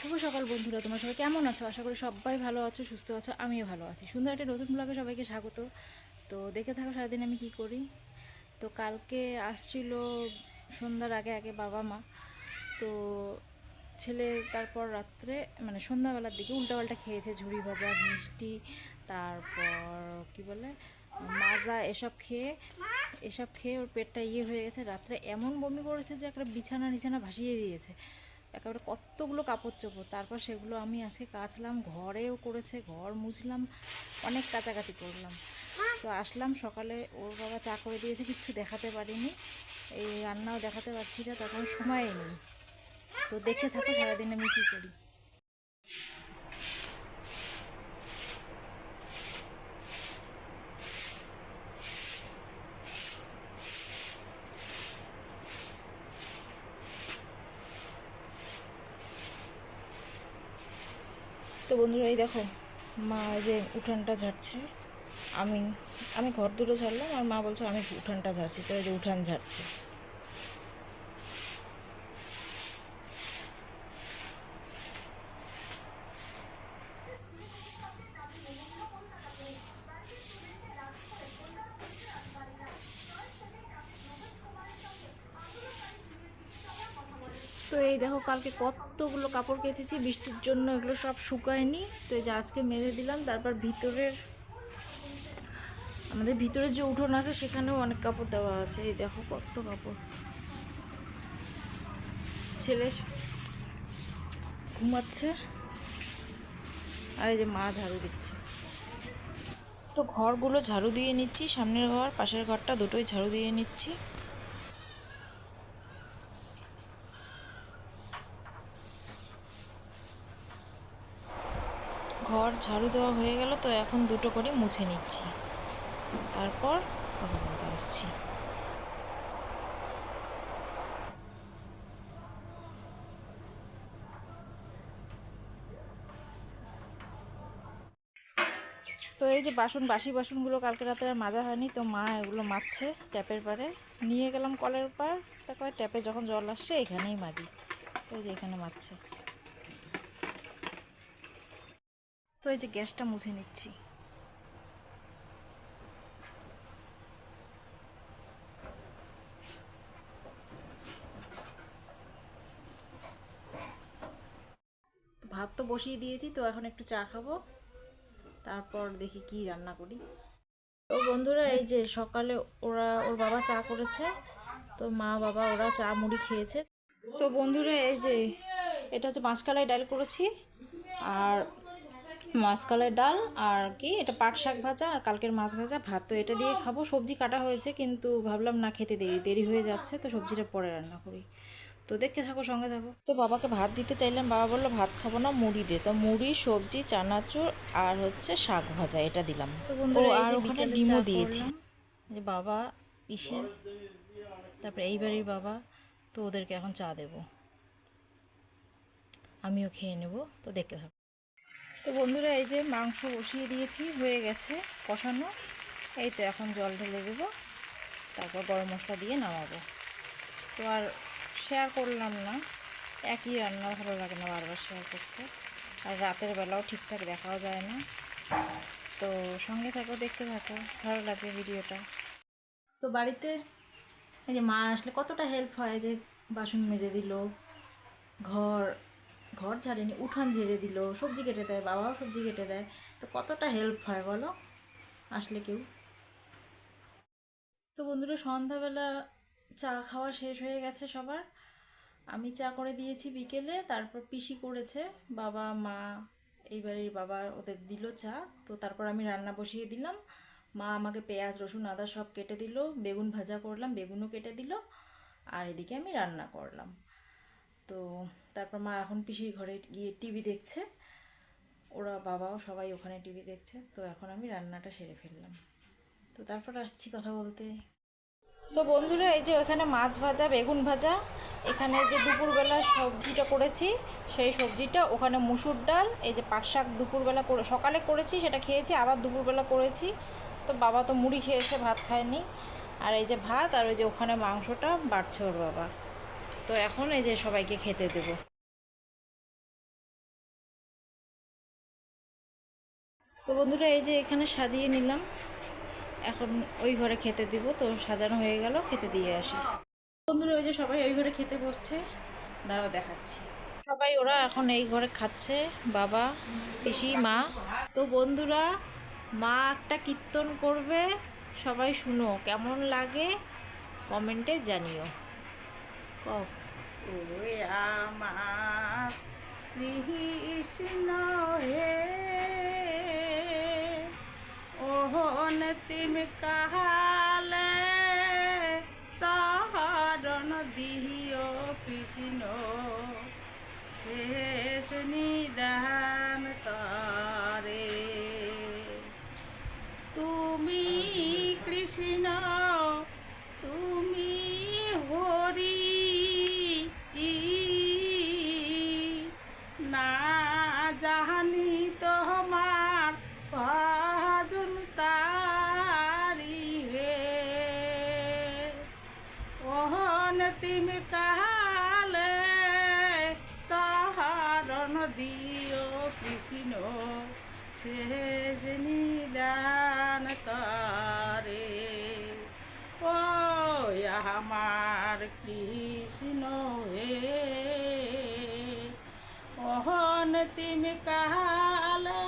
শুভ সকাল বন্ধুরা, তোমরা সবাই কেমন আছো? আশা করি সবাই ভালো আছো, সুস্থ আছো। আমিও ভালো আছি। সুন্দর একটা নতুন ব্লগে সবাইকে স্বাগত। তো দেখে থাকো সারাদিন আমি কি করি। তো কালকে আসছিল সন্ধ্যার আগে আগে বাবা মা। তো ছেলে তারপর রাত্রে মানে সন্ধ্যাবেলার দিকে উল্টাপাল্টা খেয়েছে, ঝুড়ি ভাজা, মিষ্টি, তারপর কি বলে মাজা, এসব খেয়ে ওর পেটটা হয়ে গেছে। রাত্রে এমন বমি করেছে যে একটা বিছানা ভাসিয়ে দিয়েছে একেবারে, কতগুলো কাপড় চোপড়। তারপর সেগুলো আমি আজকে কাচলাম, ঘরেও করেছে, ঘর মুছলাম, অনেক কাচাকাচি করলাম। তো আসলাম সকালে, ওর বাবা চা করে দিয়েছে, কিচ্ছু দেখাতে পারিনি, এই রান্নাও দেখাতে পারছি না, তখন সময়ই নেই। তো দেখতে থাকো সারাদিন আমি কী করি। তো বন্ধুরা, এই দেখো মা যে উঠানটা ঝাড়ছে, আমি আমি ঘর দুটো ঝাড়লাম আর মা বলছে আমি উঠানটা ঝাড়ছি। তো এই যে উঠান ঝাড়ছে। তো এই দেখো কালকে কতগুলো কাপড় কেচেছি, বৃষ্টির জন্য এগুলো সব শুকায়নি। তো এই যে আজকে মেলে দিলাম। তারপর আমাদের ভিতরের যে উঠোন আছে সেখানেও অনেক কাপড় দেওয়া আছে। এই দেখো কত কাপড়। ছেলে ঘুমাচ্ছে আর এই যে মা ঝাড়ু দিচ্ছে। তো ঘরগুলো ঝাড়ু দিয়ে নিচ্ছি, সামনের ঘর পাশের ঘরটা দুটোই ঝাড়ু দিয়ে নিচ্ছি। ঘর ঝাড়ু দেওয়া হয়ে গেল, তো এখন দুটো করে মুছে নিচ্ছি, তারপর কথা বলতে আসছি। তো এই যে বাসি বাসনগুলো কালকে রাতে আর মাজা হয়নি, তো মা এগুলো মাজছে ট্যাপের পারে। নিয়ে গেলাম কলের পার, তারপর ট্যাপে যখন জল আসছে এখানেই মাজি। তো এই যে এখানে মাজছে। তো এই যে গ্যাসটা মুছে নিচ্ছি। ভাত তো বসিয়ে দিয়েছি, তো এখন একটু চা খাবো, তারপর দেখি কি রান্না করি। তো বন্ধুরা, এই যে সকালে ওর বাবা চা করেছে, তো মা বাবা ওরা চা মুড়ি খেয়েছে। তো বন্ধুরা, এই যে এটা হচ্ছে মাসকলাই ডাল করেছি, আর মাসকলাই ডাল আর কি এটা পাট শাক ভাজা আর কালকের মাছ ভাজা, ভাত। তো এটা দিয়ে খাবো। সবজি কাটা হয়েছে কিন্তু ভাবলাম না, খেতে দেরি হয়ে যাচ্ছে, তো সবজিটা পরে রান্না করি। তো দেখতে থাকো, সঙ্গে থাকো। তো বাবাকে ভাত দিতে চাইলাম, বাবা বললো ভাত খাবো না, মুড়ি দে। তো মুড়ি, সবজি, চানাচুর আর হচ্ছে শাক ভাজা এটা দিলাম। তো বন্ধুরা, আর ওখানে ডিমও দিয়েছি। যে বাবা, পিসি, তারপরে এই বাড়ির বাবা, তো ওদেরকে এখন চা দেব, আমিও খেয়ে নেব। তো দেখতে থাকো। তো বন্ধুরা, এই যে মাংস বসিয়ে দিয়েছি, হয়ে গেছে কষানো। এই তো এখন জল ঢেলে দেবো, তারপর গরম মশলা দিয়ে নামাবো। তো আর শেয়ার করলাম না, একই রান্না ভালো লাগে না বারবার শেয়ার করতে, আর রাতের বেলাও ঠিকঠাক দেখাও যায় না। তো সঙ্গে থাকো, দেখতে থাকো, ভালো লাগবে ভিডিওটা। তো বাড়িতে এই যে মা আসলে কতটা হেল্প হয়, যে বাসন মেজে দিল, ঘর ঘর ঝাড়েনি, উঠান ঝেড়ে দিল, সবজি কেটে দেয়, বাবাও সবজি কেটে দেয়। তো কতটা হেল্প হয় বলো আসলে কেউ। তো বন্ধুরা, সন্ধ্যাবেলা চা খাওয়া শেষ হয়ে গেছে সবার। আমি চা করে দিয়েছি বিকেলে, তারপর পিসি করেছে, বাবা মা এই বাড়ির বাবা ওদের দিল চা। তো তারপর আমি রান্না বসিয়ে দিলাম। মা আমাকে পেঁয়াজ রসুন আদা সব কেটে দিল, বেগুন ভাজা করলাম, বেগুনও কেটে দিল, আর এদিকে আমি রান্না করলাম। তো তারপর মা এখন পিসির ঘরে গিয়ে টিভি দেখছে, ওরা বাবাও সবাই ওখানে টিভি দেখছে। তো এখন আমি রান্নাটা সেরে ফেললাম, তো তারপর আসছি কথা বলতে। তো বন্ধুরা, এই যে ওখানে মাছ ভাজা, বেগুন ভাজা, এখানে যে দুপুরবেলা সবজিটা করেছি সেই সবজিটা, ওখানে মুসুর ডাল, এই যে পাট শাক দুপুরবেলা সকালে করেছি সেটা খেয়েছি, আবার দুপুরবেলা করেছি। তো বাবা তো মুড়ি খেয়েছে, ভাত খায়নি। আর এই যে ভাত, আর ওই যে ওখানে মাংসটা বাড়ছে ওর বাবা। তো এখন এই যে সবাইকে খেতে দেবো। তো বন্ধুরা এই যে এখানে সাজিয়ে নিলাম, এখন ওই ঘরে খেতে দিব। তো সাজানো হয়ে গেল, খেতে দিয়ে আসি। বন্ধুরা ওই যে সবাই ওই ঘরে খেতে বসছে, দাঁড়াও দেখাচ্ছি। সবাই ওরা এখন এই ঘরে খাচ্ছে, বাবা, পিসি, মা। তো বন্ধুরা মা একটা কীর্তন করবে, সবাই শুনো, কেমন লাগে কমেন্টে জানিও। ও আমার কৃষ্ণ হে, ওহন তিম কাহালে চরণ দিও কৃষ্ণ, শেষ নিদান তারে। তুমি কৃষ্ণ তুমি হরি, না জানি তোমার ভজন তারি হে, ওহন তিম কালে চরণ দিও কৃষ্ণ, শেষ নিদান তারে। ও আমার কৃষ্ণ হে, ওহন তিম কালে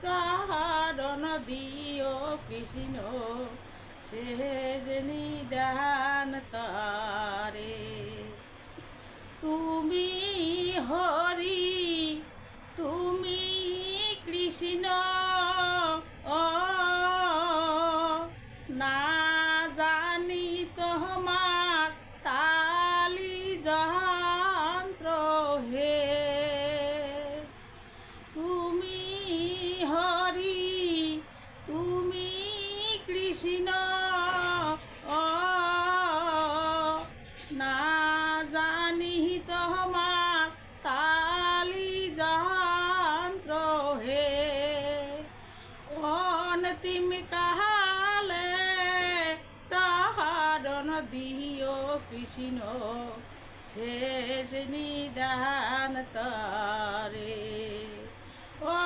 চরণ দিও কৃষ্ণ, শেষ নিদান তারে। তুমি হরি তুমি কৃষ্ণ, ও না জানি তোমার তালি যন্ত্র হে, তুমি হরি তুমি কৃষ্ণ, ও না জানি তোমার তালি যন্ত্র হে, অন্তিম কালে চরণ দিও কৃষ্ণ, শেষ নিদান তারে। ও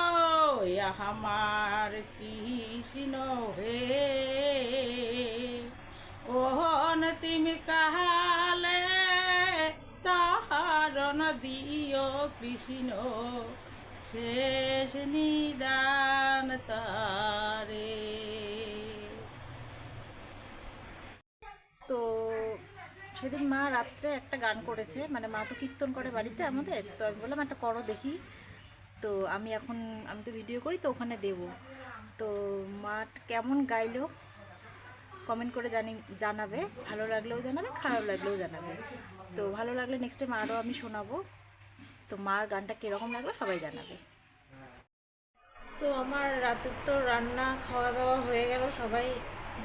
আমার কৃষ্ণ হে, অন্তিম কালে চরণ দিও কৃষ্ণ, শেষ নিদান তারে। তো সেদিন মা রাত্রে একটা গান করেছে, মানে মা তো কীর্তন করে বাড়িতে আমাদের, তো আমি বললাম একটা করো দেখি। তো আমি তো ভিডিও করি, তো ওখানে দেব। তো মা কেমন গাইলো কমেন্ট করে জানাবে, ভালো লাগলেও জানাবে, খারাপ লাগলেও জানাবে। তো ভালো লাগলে নেক্সট টাইম আরও আমি শোনাবো। তো মার গানটা কীরকম লাগলো সবাই জানাবে। তো আমার রাতের তো রান্না খাওয়া দাওয়া হয়ে গেল, সবাই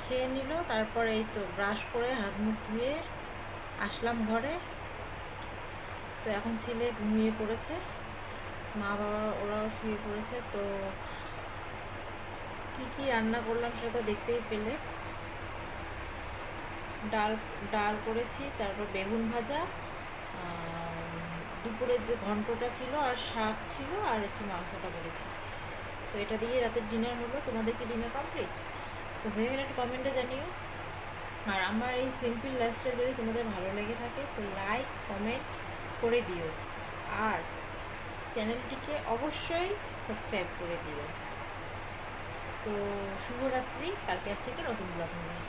খেয়ে নিল। তারপরে এই তো ব্রাশ করে হাত মুখ ধুয়ে আসলাম ঘরে। তো এখন ছেলে ঘুমিয়ে পড়েছে, মা বাবা ওরাও শুয়ে পড়েছে। তো কি রান্না করলাম সেটা তো দেখতেই পেলে। ডাল করেছি, তারপর বেগুন ভাজা, দুপুরের যে ঘন্টটা ছিল, আর শাক ছিল, আর হচ্ছে মাংসটা করেছি। তো এটা দিয়ে রাতের ডিনার হলো। তোমাদের কি ডিনার কমপ্লিট? তো হয়ে গেলে একটা কমেন্টে জানিও। আর আমার এই সিম্পল লাইফস্টাইল যদি তোমাদের ভালো লেগে থাকে তো লাইক কমেন্ট করে দিও, আর চ্যানেলটিকে অবশ্যই সাবস্ক্রাইব করে দিও। তো শুভরাত্রি, কালকে আসছে একটা নতুন ব্লগ নিয়ে।